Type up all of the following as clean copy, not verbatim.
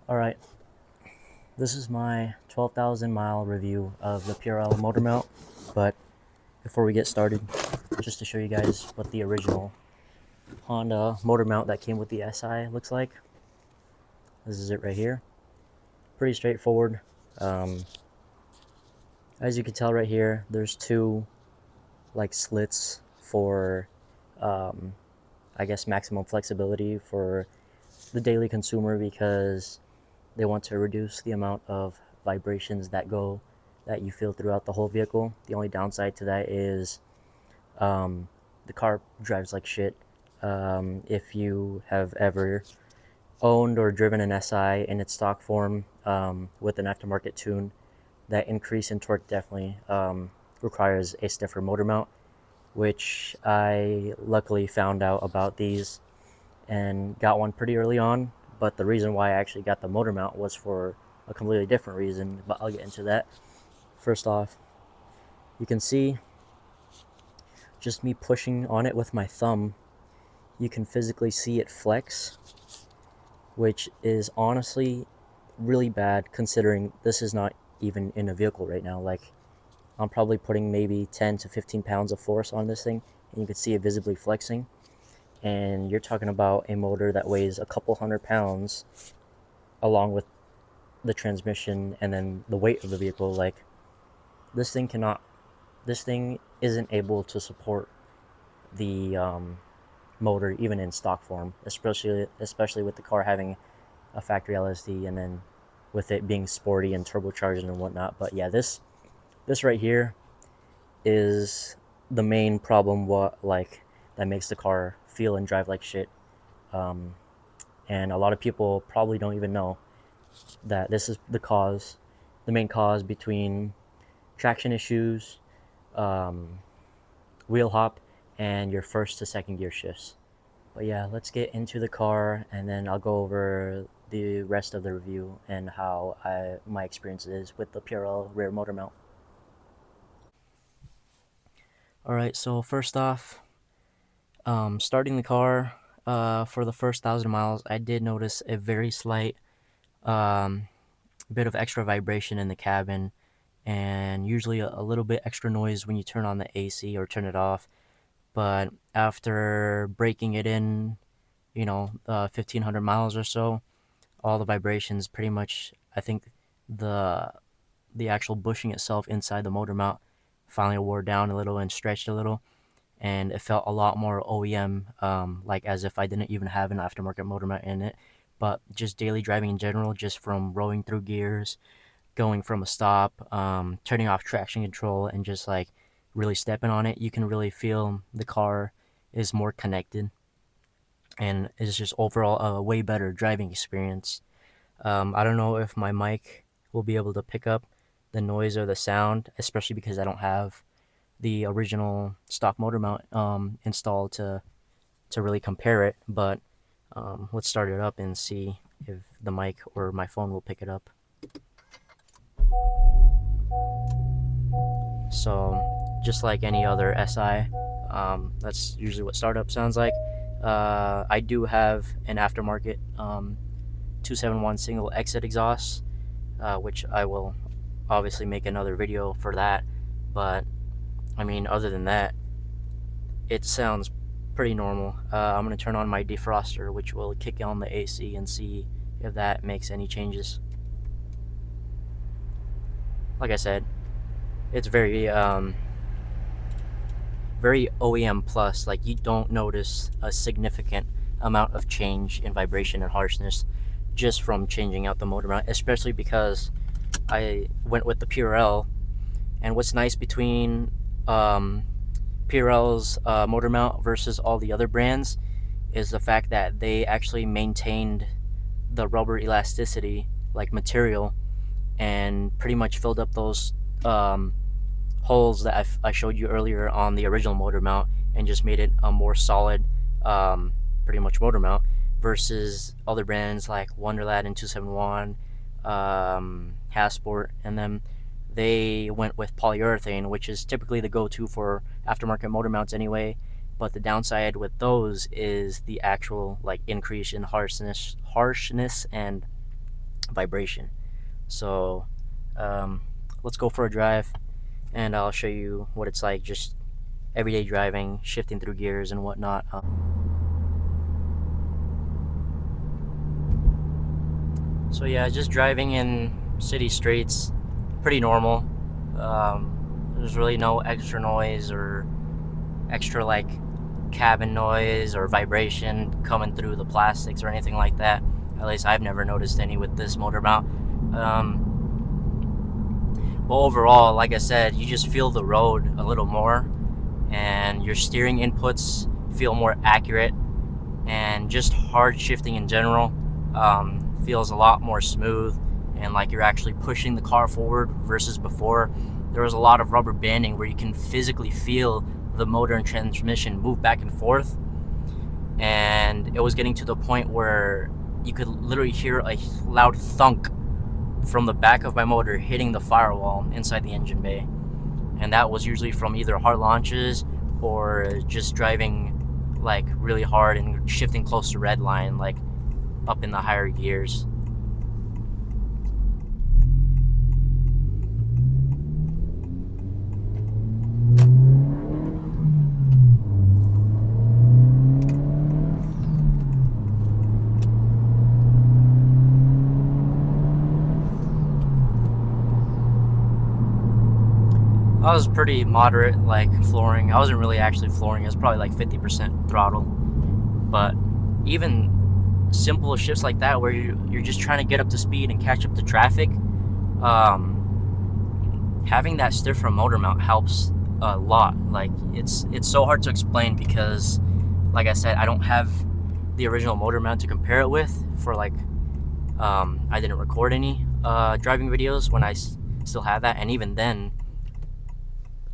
Alright, this is my 12,000 mile review of the PRL motor mount, but before we get started, just to show you guys what the original Honda motor mount that came with the SI looks like. This is it right here. Pretty straightforward. As you can tell right here, there's two slits for I guess maximum flexibility for the daily consumer, because they want to reduce the amount of vibrations that you feel throughout the whole vehicle. The only downside to that is the car drives like shit. If you have ever owned or driven an SI in its stock form with an aftermarket tune, that increase in torque definitely requires a stiffer motor mount, which I luckily found out about these and got one pretty early on. But the reason why I actually got the motor mount was for a completely different reason, but I'll get into that. First off, you can see just me pushing on it with my thumb, you can physically see it flex, which is honestly really bad considering this is not even in a vehicle right now. Like, I'm probably putting maybe 10 to 15 pounds of force on this thing, and you can see it visibly flexing. And you're talking about a motor that weighs a couple 100 pounds, along with the transmission and then the weight of the vehicle. Like, this thing isn't able to support the motor even in stock form, especially with the car having a factory LSD, and then with it being sporty and turbocharged and whatnot. But yeah, this right here is the main problem that makes the car feel and drive like shit. And a lot of people probably don't even know that this is the main cause between traction issues, wheel hop, and your first to second gear shifts. But yeah, let's get into the car, and then I'll go over the rest of the review and how my experience is with the PRL rear motor mount. Alright, so first off, starting the car, for the first 1,000 miles, I did notice a very slight bit of extra vibration in the cabin, and usually a little bit extra noise when you turn on the AC or turn it off. But after breaking it in, 1,500 miles or so, all the vibrations pretty much, I think the actual bushing itself inside the motor mount finally wore down a little and stretched a little, and it felt a lot more OEM, like as if I didn't even have an aftermarket motor mount in it. But just daily driving in general, just from rolling through gears, going from a stop, turning off traction control, and just like really stepping on it, you can really feel the car is more connected, and it's just overall a way better driving experience. I don't know if my mic will be able to pick up the noise or the sound, especially because I don't have the original stock motor mount installed to really compare it. But let's start it up and see if the mic or my phone will pick it up. So just like any other SI, that's usually what startup sounds like. I do have an aftermarket 271 single exit exhaust, which I will obviously make another video for that. But I mean, other than that, it sounds pretty normal. I'm going to turn on my defroster, which will kick on the AC, and see if that makes any changes. Like I said, it's very OEM plus. Like, you don't notice a significant amount of change in vibration and harshness just from changing out the motor mount, especially because I went with the PRL. And what's nice between PRL's motor mount versus all the other brands is the fact that they actually maintained the rubber elasticity like material, and pretty much filled up those holes that I showed you earlier on the original motor mount, and just made it a more solid pretty much motor mount, versus other brands like Wonderlad and 271, Hasport, and then they went with polyurethane, which is typically the go-to for aftermarket motor mounts anyway. But the downside with those is the actual like increase in harshness and vibration. So let's go for a drive, and I'll show you what it's like just everyday driving, shifting through gears and whatnot. So yeah, just driving in city streets, pretty normal. There's really no extra noise or extra like cabin noise or vibration coming through the plastics or anything like that. At least I've never noticed any with this motor mount. But overall, like I said, you just feel the road a little more, and your steering inputs feel more accurate, and just hard shifting in general feels a lot more smooth, and like you're actually pushing the car forward versus before. There was a lot of rubber banding where you can physically feel the motor and transmission move back and forth, and it was getting to the point where you could literally hear a loud thunk from the back of my motor hitting the firewall inside the engine bay. And that was usually from either hard launches or just driving like really hard and shifting close to red line, like up in the higher gears. I was pretty moderate, like flooring. I wasn't really actually flooring. It was probably like 50% throttle. But even simple shifts like that, where you're just trying to get up to speed and catch up to traffic, having that stiffer motor mount helps a lot. Like it's so hard to explain because, like I said, I don't have the original motor mount to compare it with. For like, I didn't record any driving videos when I still had that, and even then.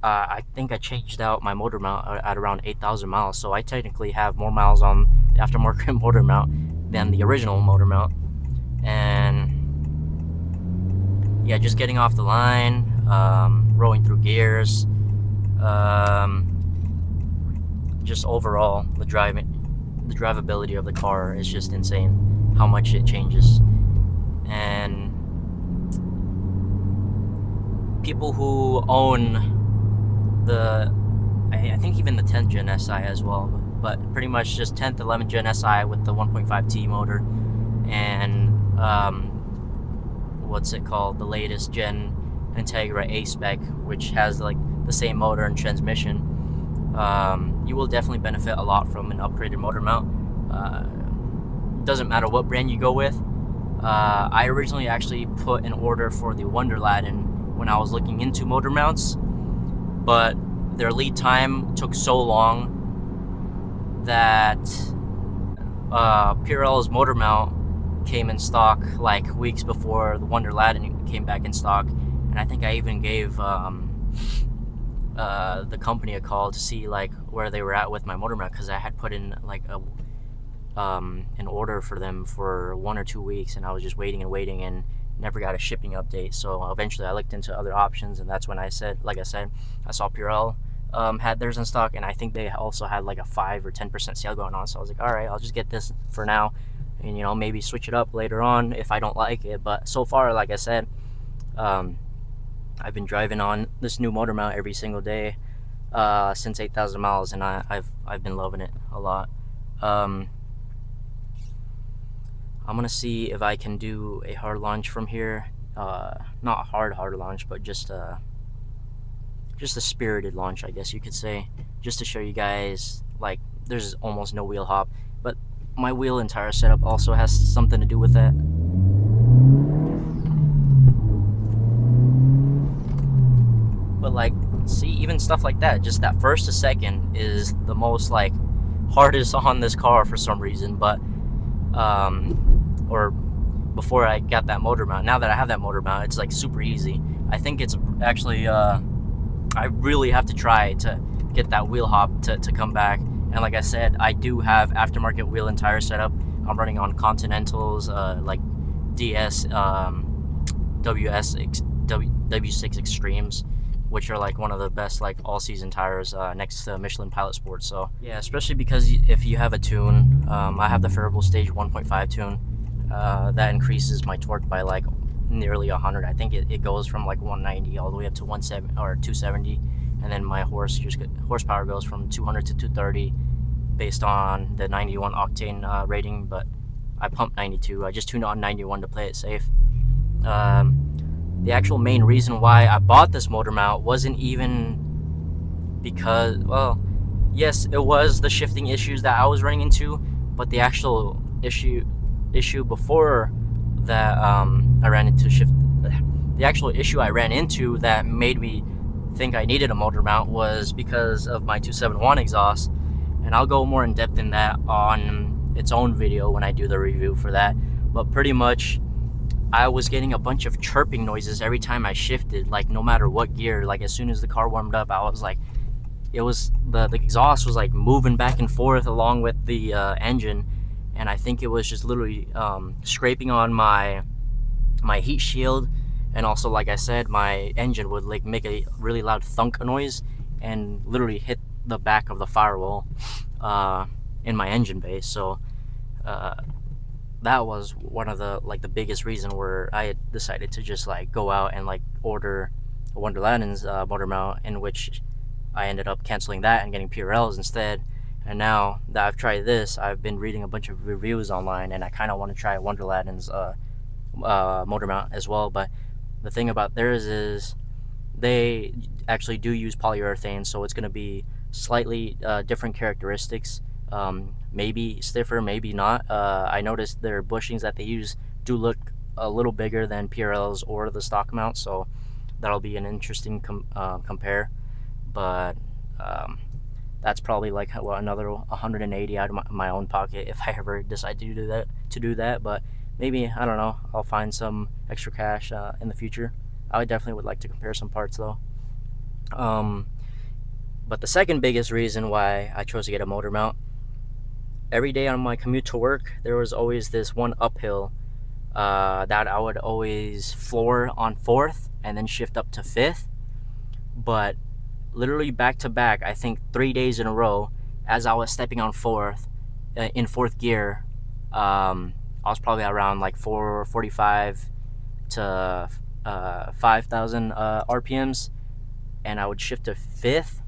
I think I changed out my motor mount at around 8,000 miles, so I technically have more miles on the aftermarket motor mount than the original motor mount. And yeah, just getting off the line, rolling through gears, just overall the drivability of the car is just insane. How much it changes. And people who own I think even the 10th Gen SI as well, but pretty much just 10th, 11th Gen SI with the 1.5T motor, and what's it called, the latest Gen Integra A-Spec, which has like the same motor and transmission. You will definitely benefit a lot from an upgraded motor mount. Doesn't matter what brand you go with. I originally actually put an order for the Wonderladen when I was looking into motor mounts, but their lead time took so long that PRL's motor mount came in stock like weeks before the Wonderladen came back in stock. And I think I even gave the company a call to see like where they were at with my motor mount, because I had put in like an order for them for 1 or 2 weeks, and I was just waiting and never got a shipping update. So eventually I looked into other options, and that's when I said, like I said, I saw PRL had theirs in stock, and I think they also had like a 5 or 10% sale going on. So I was like, all right, I'll just get this for now, and maybe switch it up later on if I don't like it. But so far, like I said, I've been driving on this new motor mount every single day since 8,000 miles, and I've been loving it a lot. I'm gonna see if I can do a hard launch from here. Not a hard launch, but just a spirited launch, I guess you could say, just to show you guys like there's almost no wheel hop. But my wheel and tire setup also has something to do with that. But like, see, even stuff like that, just that first to second is the most like hardest on this car for some reason. But or before I got that motor mount, now that I have that motor mount, it's like super easy. I think it's actually I really have to try to get that wheel hop to come back. And like I said, I do have aftermarket wheel and tire setup. I'm running on Continentals, like DS W6 Extremes, which are like one of the best like all-season tires next to Michelin Pilot Sport. So yeah, especially because if you have a tune, I have the Phearable Stage 1.5 tune. that increases my torque by like nearly 100. I think it goes from like 190 all the way up to 170 or 270, and then my horsepower goes from 200 to 230 based on the 91 octane rating, but I pumped 92. I just tuned on 91 to play it safe. The actual main reason why I bought this motor mount wasn't even because, well, yes, it was the shifting issues that I was running into, but the actual issue before that I ran into the actual issue I ran into that made me think I needed a motor mount was because of my 271 exhaust, and I'll go more in depth in that on its own video when I do the review for that. But pretty much I was getting a bunch of chirping noises every time I shifted, like no matter what gear. Like as soon as the car warmed up, I was like, it was the exhaust was like moving back and forth along with the engine, and I think it was just literally scraping on my heat shield, and also, like I said, my engine would like make a really loud thunk noise and literally hit the back of the firewall in my engine bay. So that was one of the biggest reason where I had decided to just like go out and like order Wonderland's motor mount, in which I ended up canceling that and getting PRLs instead. And now that I've tried this, I've been reading a bunch of reviews online, and I kind of want to try Wonderland's motor mount as well. But the thing about theirs is they actually do use polyurethane, so it's going to be slightly different characteristics. Maybe stiffer, maybe not. I noticed their bushings that they use do look a little bigger than PRL's or the stock mount, so that'll be an interesting compare. But that's probably like another 180 out of my own pocket if I ever decide to do that. But maybe, I don't know, I'll find some extra cash in the future. I definitely would like to compare some parts though. But the second biggest reason why I chose to get a motor mount, every day on my commute to work, there was always this one uphill that I would always floor on 4th and then shift up to 5th. But literally back to back, I think 3 days in a row, as I was stepping on 4th, in 4th gear, I was probably around like 445 to 5,000 RPMs, and I would shift to 5th.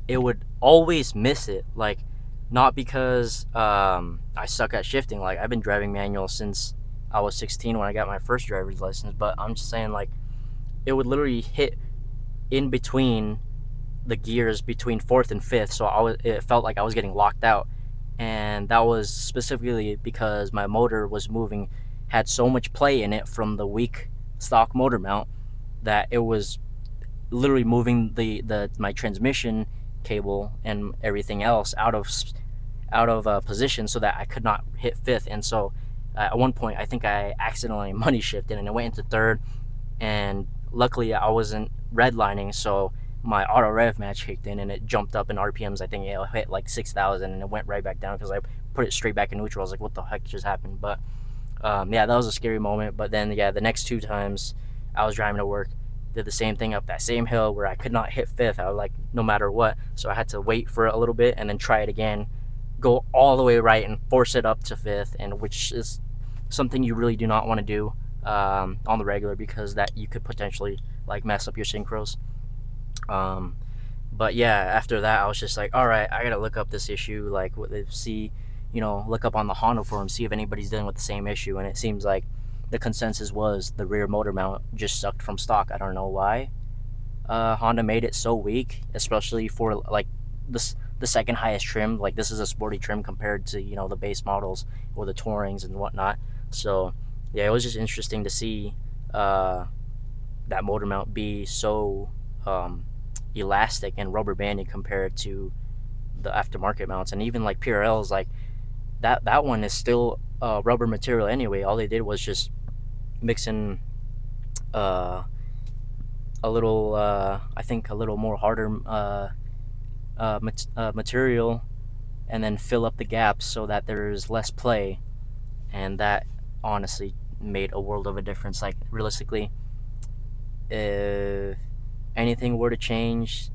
It would always miss it, like, not because I suck at shifting. Like, I've been driving manual since I was 16 when I got my first driver's license, but I'm just saying, like, it would literally hit in between the gears between 4th and 5th, so it felt like I was getting locked out. And that was specifically because my motor was moving, had so much play in it from the weak stock motor mount that it was literally moving my transmission cable and everything else out of position so that I could not hit 5th. And so at one point I think I accidentally money shifted and it went into 3rd, and luckily I wasn't redlining, so my auto rev match kicked in and it jumped up in RPMs. I think it hit like 6,000 and it went right back down because I put it straight back in neutral. I was like, what the heck just happened? But yeah, that was a scary moment. But then, yeah, the next 2 times I was driving to work, did the same thing up that same hill where I could not hit 5th. I was like, no matter what. So I had to wait for a little bit and then try it again, go all the way right and force it up to 5th, and which is something you really do not want to do on the regular, because that you could potentially like mess up your synchros. But yeah, after that I was just like, all right, I gotta look up this issue, like see, look up on the Honda forum, see if anybody's dealing with the same issue. And it seems like the consensus was the rear motor mount just sucked from stock. I don't know why Honda made it so weak, especially for like the second highest trim. Like, this is a sporty trim compared to the base models or the Tourings and whatnot. So yeah, it was just interesting to see that motor mount be so elastic and rubber banded compared to the aftermarket mounts. And even like PRLs, like that one is still rubber material anyway. All they did was just mix in a little I think a little more harder material, and then fill up the gaps so that there's less play. And that honestly made a world of a difference. Like, realistically, if anything were to change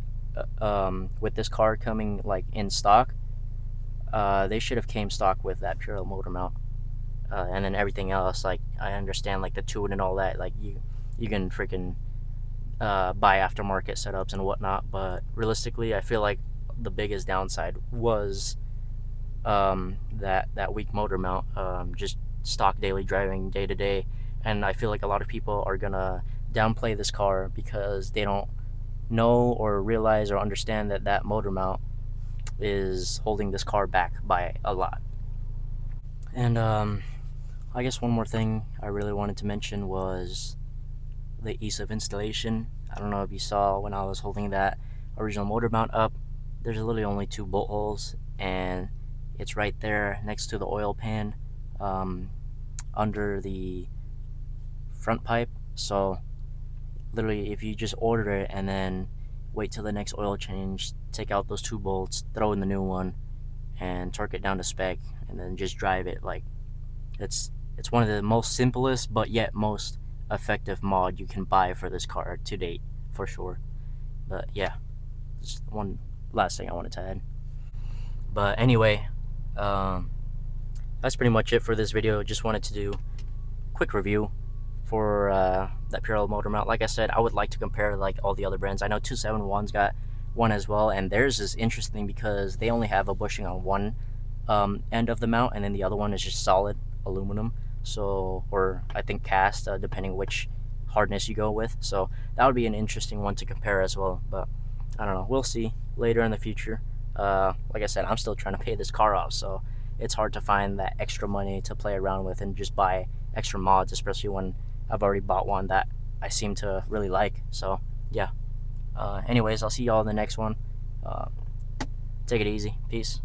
with this car coming like in stock, they should have came stock with that PRL motor mount. and then everything else, like I understand like the tune and all that, like you can freaking buy aftermarket setups and whatnot. But realistically, I feel like the biggest downside was that weak motor mount, just stock daily driving day to day. And I feel like a lot of people are gonna downplay this car because they don't know or realize or understand that that motor mount is holding this car back by a lot. And I guess one more thing I really wanted to mention was the ease of installation. I don't know if you saw when I was holding that original motor mount up, there's literally only 2 bolt holes, and it's right there next to the oil pan, um, under the front pipe. So literally, if you just order it and then wait till the next oil change, take out those 2 bolts, throw in the new one, and torque it down to spec, and then just drive it, like it's one of the most simplest but yet most effective mod you can buy for this car to date, for sure. But yeah, just one last thing I wanted to add. But anyway, um, that's pretty much it for this video. Just wanted to do a quick review for that PRL motor mount. Like I said, I would like to compare like all the other brands. I know 271's got one as well, and theirs is interesting because they only have a bushing on one end of the mount, and then the other one is just solid aluminum. So, or I think cast, depending which hardness you go with. So that would be an interesting one to compare as well. But I don't know. We'll see later in the future. Like I said, I'm still trying to pay this car off, so it's hard to find that extra money to play around with and just buy extra mods, especially when I've already bought one that I seem to really like. So yeah. Anyways, I'll see y'all in the next one. Take it easy. Peace.